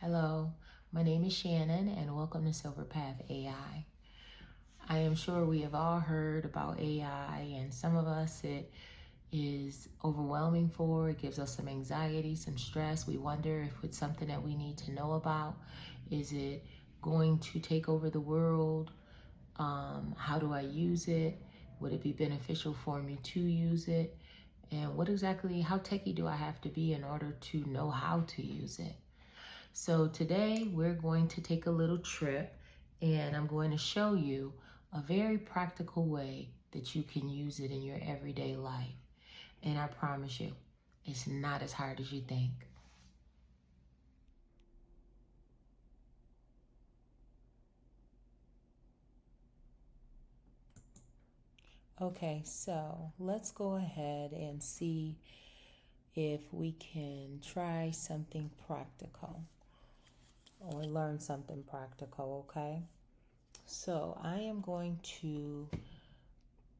Hello, my name is Shannon and welcome to Silver Path AI. I am sure we have all heard about AI, and some of us it is overwhelming for. It gives us some anxiety, some stress. We wonder if it's something that we need to know about. Is it going to take over the world? How do I use it? Would it be beneficial for me to use it? And how techie do I have to be in order to know how to use it? So today we're going to take a little trip, and I'm going to show you a very practical way that you can use it in your everyday life. And I promise you, it's not as hard as you think. Okay, so let's go ahead and see if we can try something practical or learn something practical, okay? So I am going to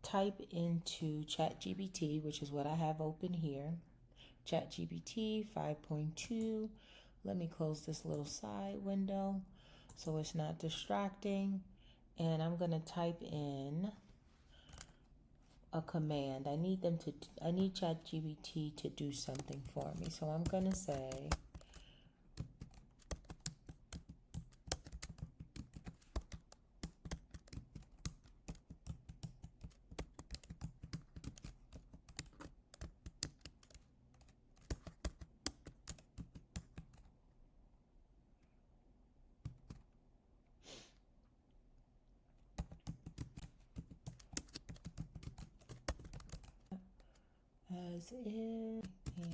type into ChatGPT, which is what I have open here. ChatGPT 5.2. Let me close this little side window so it's not distracting. And I'm going to type in a command. I need ChatGPT to do something for me. So I'm going to say as if, yeah.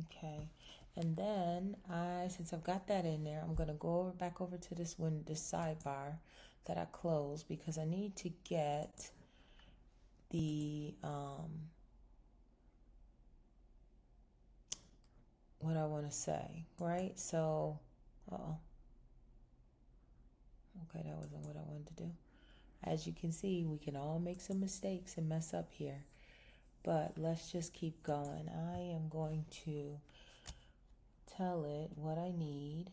Okay, and then since I've got that in there, I'm gonna go back over to this sidebar that I closed, because I need to get the what I want to say, right? So, okay, that wasn't what I wanted to do. As you can see, we can all make some mistakes and mess up here, but let's just keep going. I am going to tell it what I need.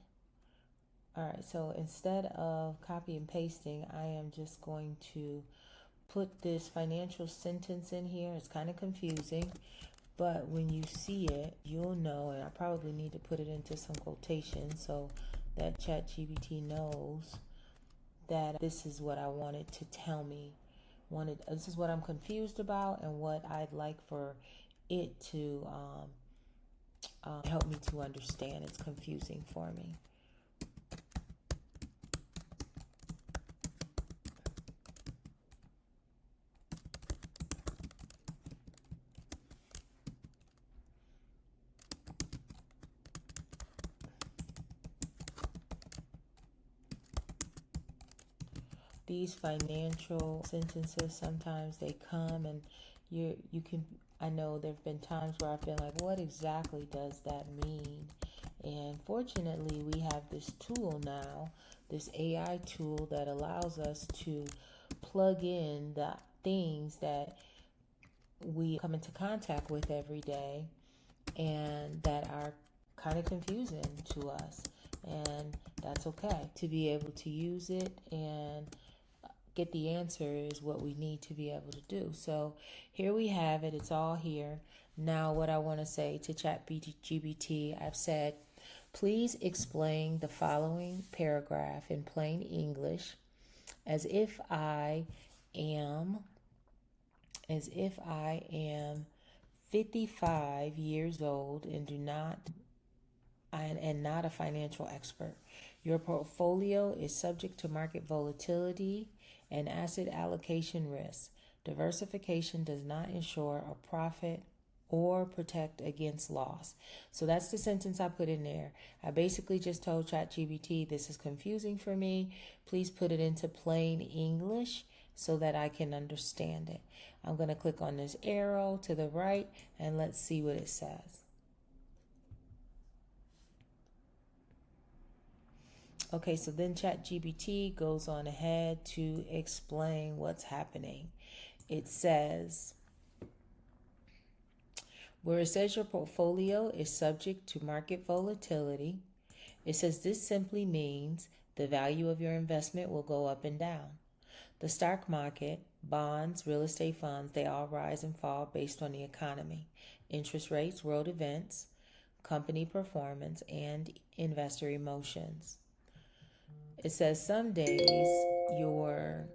All right, so instead of copy and pasting, I am just going to put this financial sentence in here. It's kind of confusing, but when you see it, you'll know, and I probably need to put it into some quotations so that ChatGPT knows that this is what I wanted to tell me. This is what I'm confused about and what I'd like for it to help me to understand. It's confusing for me. These financial sentences, sometimes they come and you can, I know there have been times where I've been like, what exactly does that mean? And fortunately, we have this tool now, this AI tool that allows us to plug in the things that we come into contact with every day and that are kind of confusing to us. And that's okay. To be able to use it and get the answer is what we need to be able to do. So here we have it. It's all here. Now what I want to say to ChatGPT, I've said, please explain the following paragraph in plain English as if I am 55 years old and not a financial expert. Your portfolio is subject to market volatility and asset allocation risks. Diversification does not ensure a profit or protect against loss. So that's the sentence I put in there. I basically just told ChatGPT, this is confusing for me. Please put it into plain English so that I can understand it. I'm going to click on this arrow to the right and let's see what it says. Okay, so then ChatGPT goes on ahead to explain what's happening. It says, where it says your portfolio is subject to market volatility, it says this simply means the value of your investment will go up and down. The stock market, bonds, real estate funds, they all rise and fall based on the economy, interest rates, world events, company performance, and investor emotions. It says some days your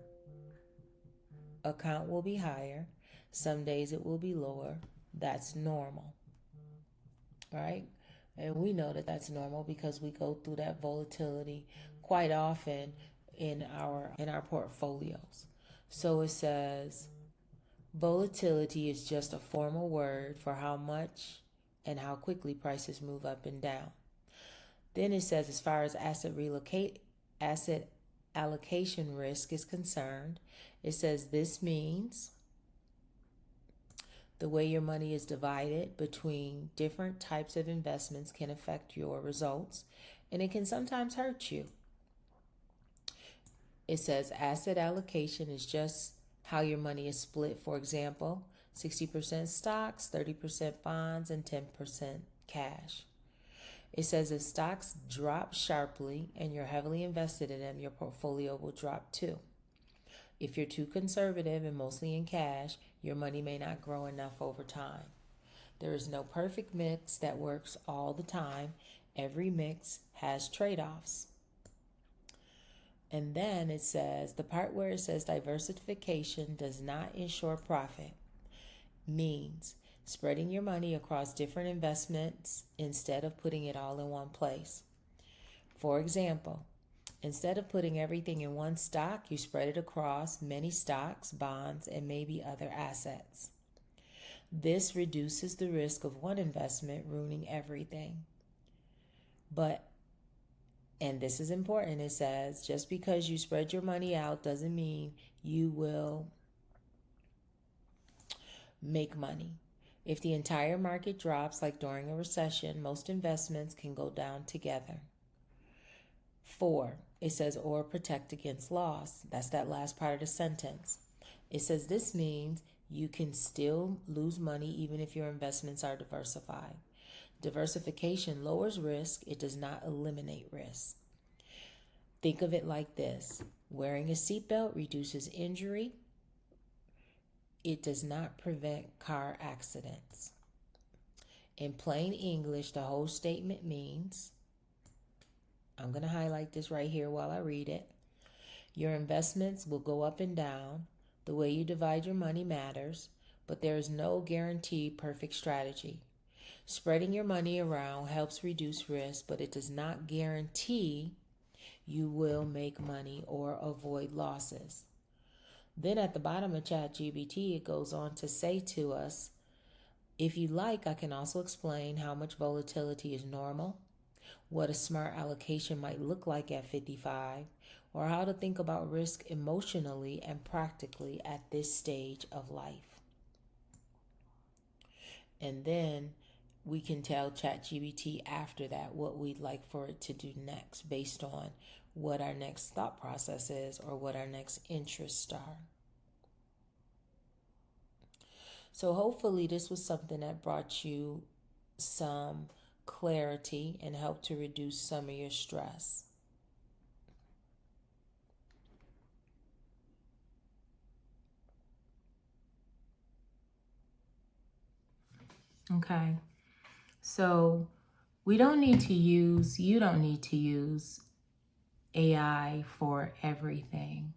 account will be higher, some days it will be lower. That's normal, right? And we know that that's normal because we go through that volatility quite often in our portfolios. So it says volatility is just a formal word for how much and how quickly prices move up and down. Then it says as far as asset allocation risk is concerned, it says this means the way your money is divided between different types of investments can affect your results, and it can sometimes hurt you. It says asset allocation is just how your money is split. For example, 60% stocks, 30% bonds, and 10% cash. It says if stocks drop sharply and you're heavily invested in them, your portfolio will drop too. If you're too conservative and mostly in cash, your money may not grow enough over time. There is no perfect mix that works all the time. Every mix has trade-offs. And then it says, the part where it says diversification does not ensure profit means spreading your money across different investments instead of putting it all in one place. For example, instead of putting everything in one stock, you spread it across many stocks, bonds, and maybe other assets. This reduces the risk of one investment ruining everything. And this is important, it says, just because you spread your money out doesn't mean you will make money. If the entire market drops, like during a recession, most investments can go down together. 4, it says, or protect against loss. That's that last part of the sentence. It says this means you can still lose money even if your investments are diversified. Diversification lowers risk. It does not eliminate risk. Think of it like this. Wearing a seatbelt reduces injury. It does not prevent car accidents. In plain English, the whole statement means, I'm going to highlight this right here while I read it. Your investments will go up and down. The way you divide your money matters, but there is no guaranteed perfect strategy. Spreading your money around helps reduce risk, but it does not guarantee you will make money or avoid losses. Then at the bottom of ChatGPT, it goes on to say to us, if you like, I can also explain how much volatility is normal, what a smart allocation might look like at 55, or how to think about risk emotionally and practically at this stage of life. And then we can tell ChatGPT after that what we'd like for it to do next based on what our next thought process is or what our next interests are. So hopefully this was something that brought you some clarity and helped to reduce some of your stress. Okay, so you don't need to use AI for everything.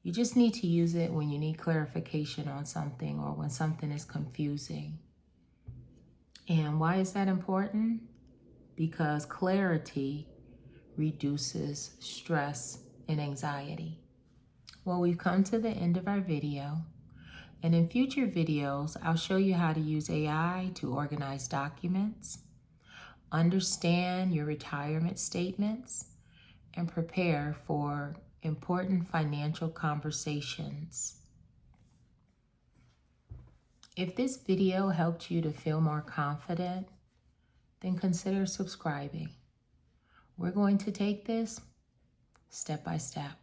You just need to use it when you need clarification on something or when something is confusing. And why is that important? Because clarity reduces stress and anxiety. Well, we've come to the end of our video. And in future videos, I'll show you how to use AI to organize documents, understand your retirement statements, and prepare for important financial conversations. If this video helped you to feel more confident, then consider subscribing. We're going to take this step by step.